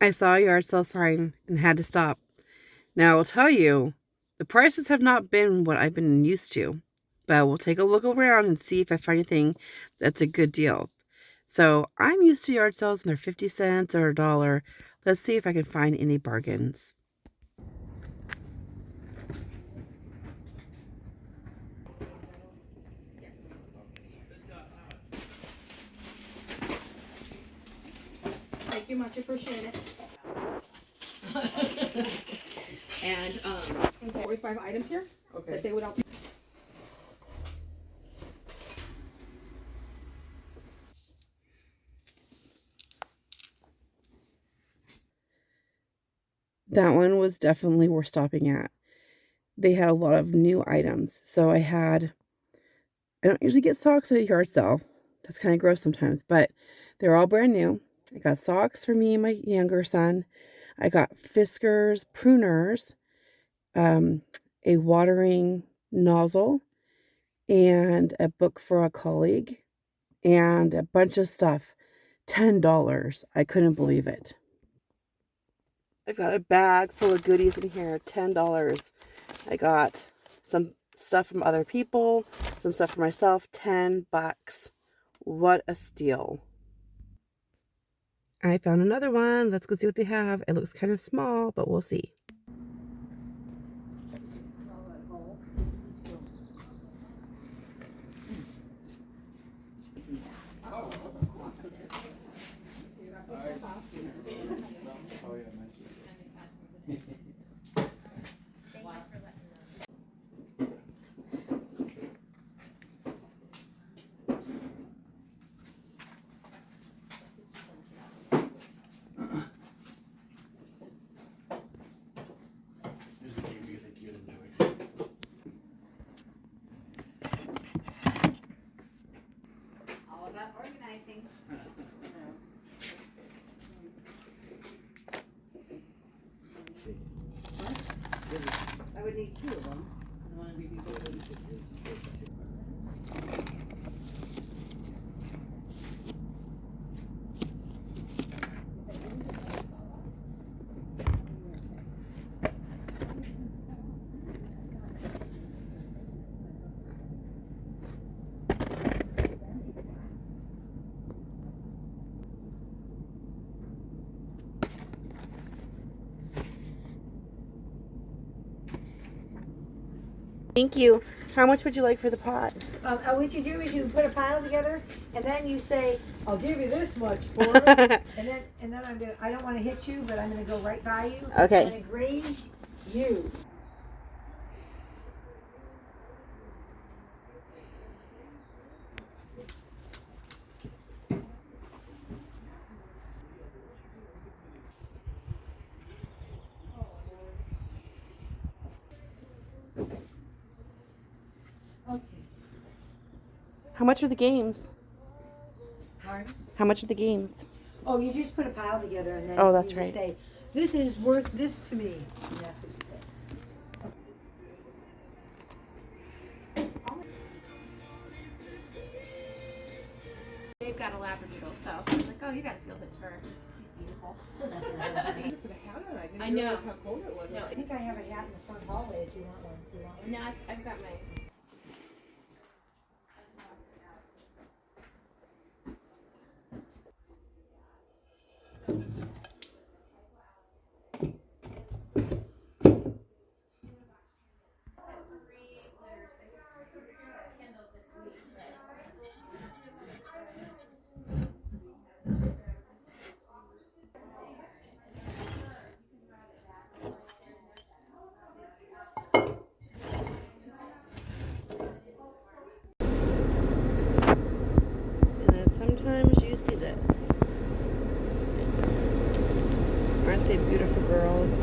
I saw a yard sale sign and had to stop. Now, I will tell you, the prices have not been what I've been used to, but we'll take a look around and see if I find anything that's a good deal. So I'm used to yard sales when they're 50 cents or $1. Let's see if I can find any bargains. Thank you, much appreciate it. And 45 items here. Okay. That they would all. That one was definitely worth stopping at. They had a lot of new items. So I don't usually get socks at a yard sale. That's kind of gross sometimes, but they're all brand new. I got socks for me and my younger son. I got Fiskars pruners, a watering nozzle, and a book for a colleague, and a bunch of stuff. $10. I couldn't believe it. I've got a bag full of goodies in here. $10. I got some stuff from other people, some stuff for myself. $10. What a steal. I found another one. Let's go see what they have. It looks kind of small, but we'll see. Organizing. I would need 2 of them. Thank you. How much would you like for the pot? What you do is you put a pile together, and then you say, "I'll give you this much for it," and then I don't want to hit you, but I'm gonna go right by you. Okay. I'm gonna graze you. Okay. How much are the games? Pardon? How much are the games? Oh, you just put a pile together, and then Oh, that's you right. say, "This is worth this to me." And that's what you say. They've got a labradoodle, so I was like, oh, you gotta feel his fur. He's beautiful. I know. How cold it was. No, I think I have a hat in the front hallway if you want one. Do you want one? No, I've got my. And then sometimes you see this. Aren't they beautiful girls?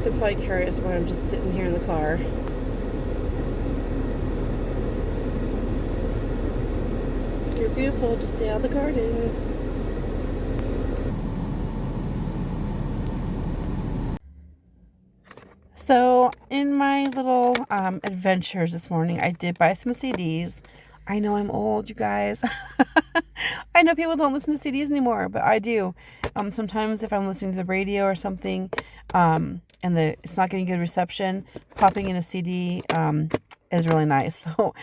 They're probably curious why I'm just sitting here in the car. You're beautiful, just stay out of the gardens. So in my little adventures this morning, I did buy some CDs. I know I'm old, you guys. I know people don't listen to CDs anymore, but I do. Sometimes if I'm listening to the radio or something, and it's not getting good reception, popping in a CD is really nice. So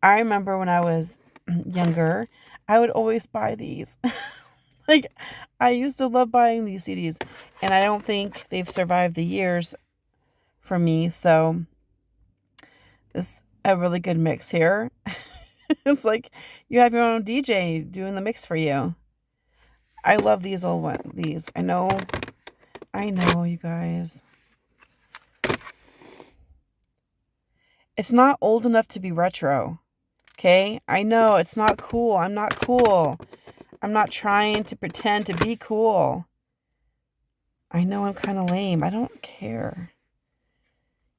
I remember when I was younger, I would always buy these. Like, I used to love buying these CDs, and I don't think they've survived the years for me. So it's a really good mix here. It's like you have your own DJ doing the mix for you. I love these old ones. These. I know, you guys. It's not old enough to be retro. Okay? I know it's not cool. I'm not cool. I'm not trying to pretend to be cool. I know I'm kind of lame. I don't care.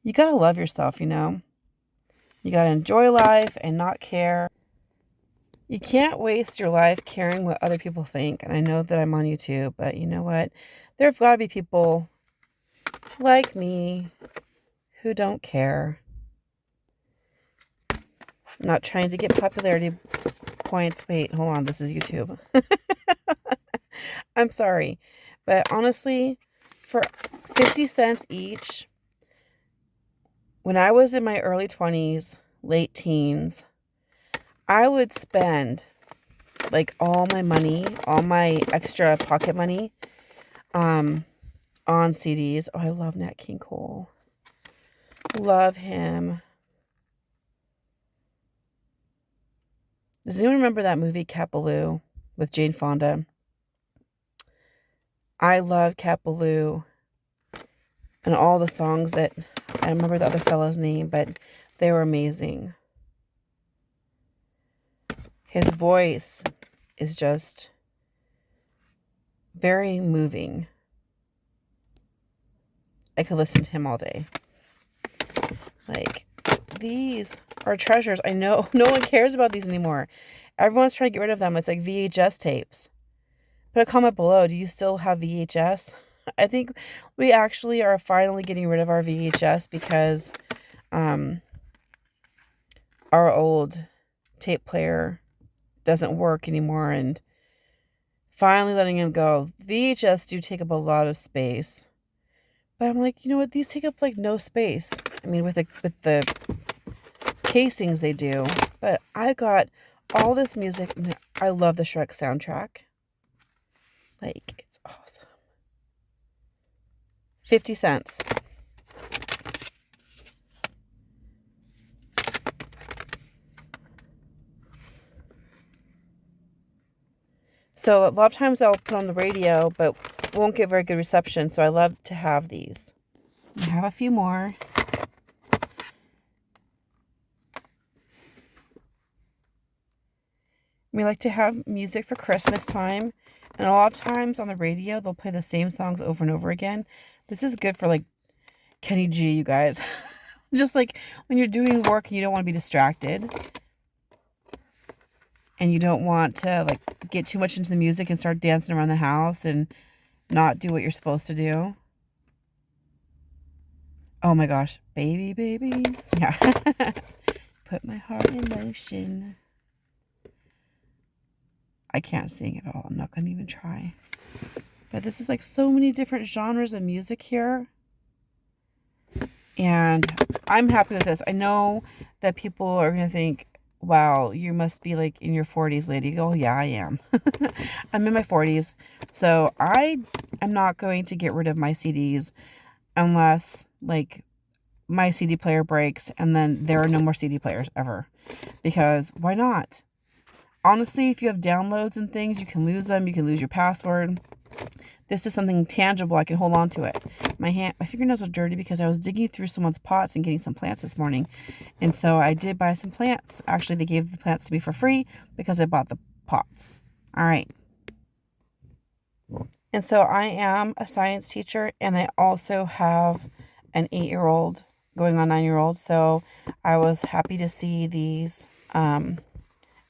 You gotta love yourself, you know? You gotta enjoy life and not care. You can't waste your life caring what other people think. And I know that I'm on YouTube, but you know what? There have got to be people like me who don't care. I'm not trying to get popularity points. Wait, hold on. This is YouTube. I'm sorry. But honestly, for 50 cents each, when I was in my early 20s, late teens, I would spend like all my money, all my extra pocket money, on CDs. Oh, I love Nat King Cole. Love him. Does anyone remember that movie Cat Ballou with Jane Fonda? I love Cat Ballou and all the songs that, I don't remember the other fellow's name, but they were amazing. His voice is just very moving. I could listen to him all day. Like, these are treasures. I know no one cares about these anymore. Everyone's trying to get rid of them. It's like VHS tapes. Put a comment below. Do you still have VHS? I think we actually are finally getting rid of our VHS because our old tape player doesn't work anymore, and finally letting him go. VHS do take up a lot of space. But I'm like, you know what? These take up like no space. I mean, with the casings they do. But I got all this music. I love the Shrek soundtrack. Like, it's awesome. 50 cents. So a lot of times I'll put on the radio, but won't get very good reception. So I love to have these. I have a few more. We like to have music for Christmas time. And a lot of times on the radio, they'll play the same songs over and over again. This is good for like Kenny G, you guys. Just like when you're doing work and you don't want to be distracted. And you don't want to like get too much into the music and start dancing around the house and not do what you're supposed to do. Oh my gosh. Baby, baby. Yeah. Put my heart in motion. I can't sing at all. I'm not going to even try. But this is like so many different genres of music here. And I'm happy with this. I know that people are going to think, wow, you must be like in your 40s, lady. Oh, yeah, I am. I'm in my 40s. So I am not going to get rid of my CDs unless like my CD player breaks and then there are no more CD players ever. Because why not? Honestly, if you have downloads and things, you can lose them. You can lose your password. This is something tangible. I can hold on to it. My fingernails are dirty because I was digging through someone's pots and getting some plants this morning. And so I did buy some plants. Actually, they gave the plants to me for free because I bought the pots. All right. And so I am a science teacher, and I also have an 8-year-old going on 9-year-old. So I was happy to see these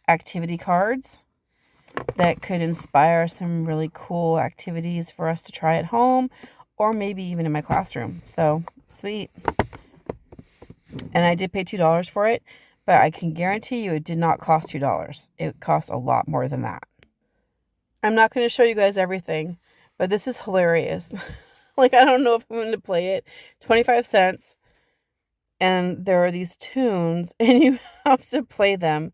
activity cards that could inspire some really cool activities for us to try at home or maybe even in my classroom. So sweet. And I did pay $2 for it, but I can guarantee you it did not cost $2. It cost a lot more than that. I'm not going to show you guys everything, but this is hilarious. Like, I don't know if I'm going to play it. 25 cents. And there are these tunes, and you have to play them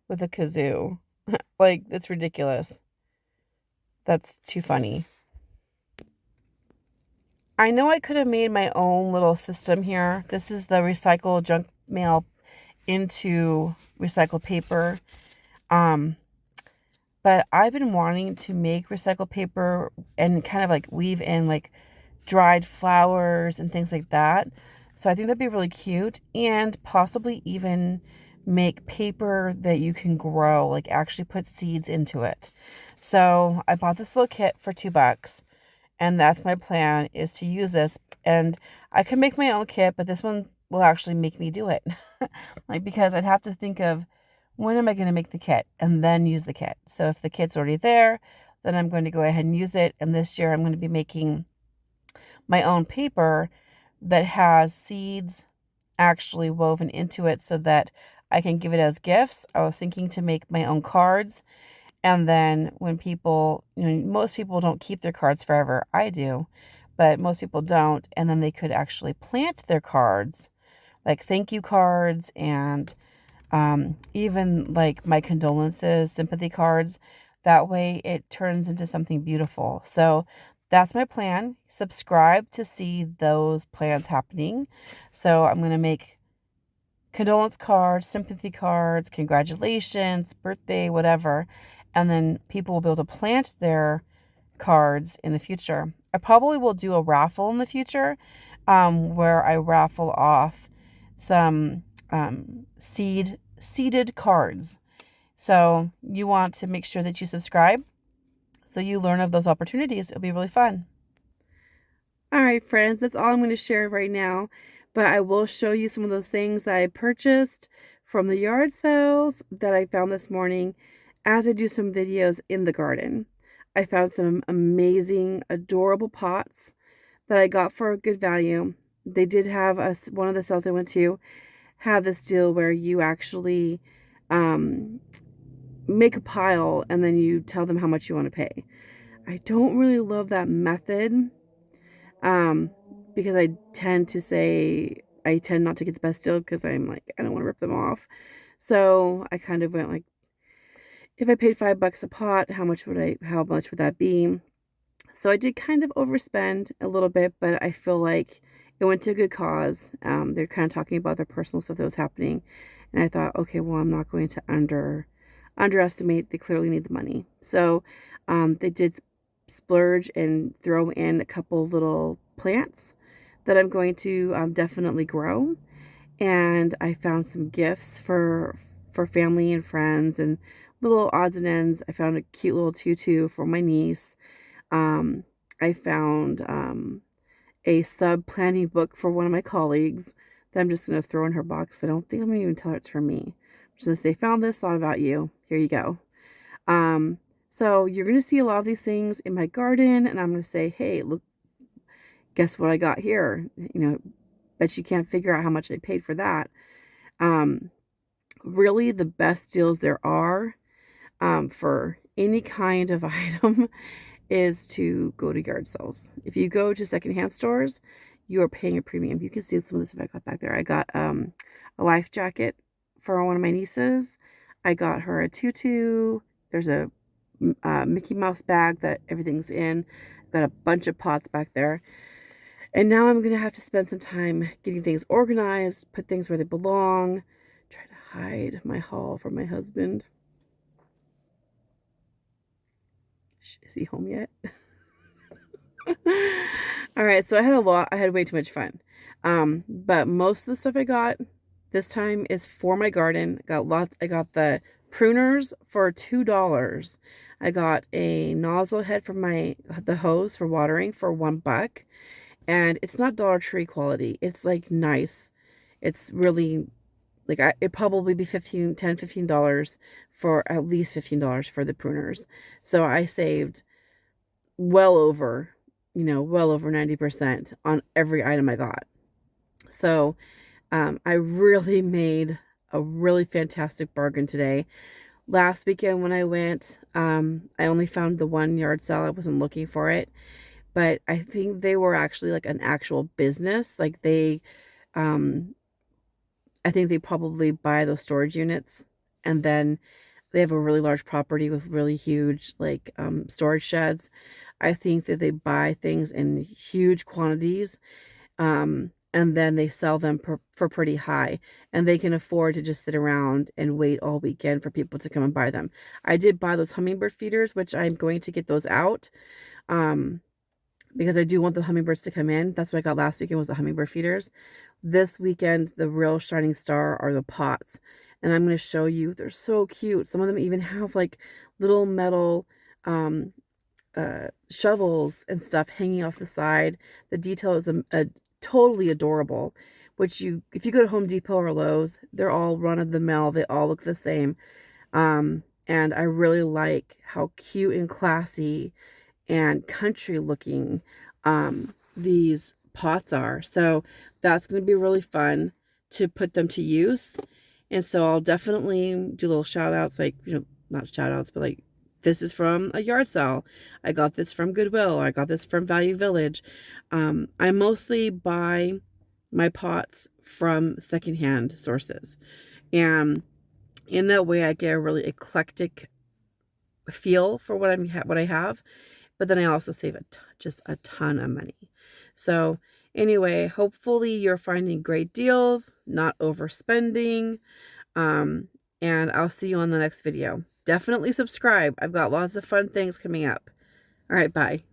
with a kazoo. Like, it's ridiculous. That's too funny. I know I could have made my own little system here. This is the recycle junk mail into recycled paper. But I've been wanting to make recycled paper and kind of like weave in like dried flowers and things like that. So I think that'd be really cute, and possibly even make paper that you can grow, like actually put seeds into it. So I bought this little kit for $2, and that's my plan, is to use this. And I could make my own kit, but this one will actually make me do it. Like, because I'd have to think of, when am I going to make the kit and then use the kit? So if the kit's already there, then I'm going to go ahead and use it. And this year I'm going to be making my own paper that has seeds actually woven into it so that I can give it as gifts. I was thinking to make my own cards. And then when people, most people don't keep their cards forever. I do, but most people don't. And then they could actually plant their cards, like thank you cards, and even like my condolences, sympathy cards. That way it turns into something beautiful. So that's my plan. Subscribe to see those plans happening. So I'm going to make condolence cards, sympathy cards, congratulations, birthday, whatever. And then people will be able to plant their cards in the future. I probably will do a raffle in the future, where I raffle off some seeded cards. So you want to make sure that you subscribe so you learn of those opportunities. It'll be really fun. All right, friends, that's all I'm going to share right now. But I will show you some of those things that I purchased from the yard sales that I found this morning as I do some videos in the garden. I found some amazing, adorable pots that I got for a good value. They did have one of the sales I went to have this deal where you actually make a pile and then you tell them how much you want to pay. I don't really love that method, because I tend not to get the best deal because I'm like, I don't want to rip them off. So I kind of went like, if I paid $5 a pot, how much would that be? So I did kind of overspend a little bit, but I feel like it went to a good cause. They're kind of talking about their personal stuff that was happening. And I thought, okay, well, I'm not going to underestimate. They clearly need the money. So they did splurge and throw in a couple little plants that I'm going to definitely grow. And I found some gifts for family and friends and little odds and ends. I found a cute little tutu for my niece. I found a sub-planning book for one of my colleagues that I'm just going to throw in her box. I don't think I'm going to even tell her it's for me. I'm just going to say, found this, thought about you. Here you go. So you're going to see a lot of these things in my garden, and I'm going to say, hey, look, guess what I got here? Bet you can't figure out how much I paid for that. Really, the best deals there are for any kind of item is to go to yard sales. If you go to secondhand stores, you are paying a premium. You can see some of this stuff I got back there. I got a life jacket for one of my nieces. I got her a tutu. There's a Mickey Mouse bag that everything's in. I've got a bunch of pots back there. And now I'm going to have to spend some time getting things organized, put things where they belong, try to hide my haul from my husband. Is he home yet? All right, so I had way too much fun. But most of the stuff I got this time is for my garden. I got the pruners for $2. I got a nozzle head for the hose for watering for $1. And it's not Dollar Tree quality. It's like nice. It's really like it'd probably be $15 for at least $15 for the pruners. So I saved well over 90% on every item I got. So I really made a really fantastic bargain today. Last weekend when I went, I only found the one yard sale. I wasn't looking for it, but I think they were actually like an actual business. Like um, I think they probably buy those storage units, and then they have a really large property with really huge like storage sheds. I think that they buy things in huge quantities, and then they sell them for pretty high, and they can afford to just sit around and wait all weekend for people to come and buy them. I did buy those hummingbird feeders, which I'm going to get those out, um, because I do want the hummingbirds to come in. That's what I got last weekend, was the hummingbird feeders. This weekend, the real shining star are the pots, and I'm going to show you. They're so cute. Some of them even have like little metal um, shovels and stuff hanging off the side. The detail is a totally adorable. Which if you go to Home Depot or Lowe's, they're all run of the mill. They all look the same. And I really like how cute and classy and country looking these pots are. So that's going to be really fun to put them to use. And so I'll definitely do little shout outs, like, not shout outs, but like, this is from a yard sale. I got this from Goodwill. I got this from Value Village. I mostly buy my pots from secondhand sources. And in that way, I get a really eclectic feel for what I have. But then I also save just a ton of money. So anyway, hopefully you're finding great deals, not overspending. And I'll see you on the next video. Definitely subscribe. I've got lots of fun things coming up. All right, bye.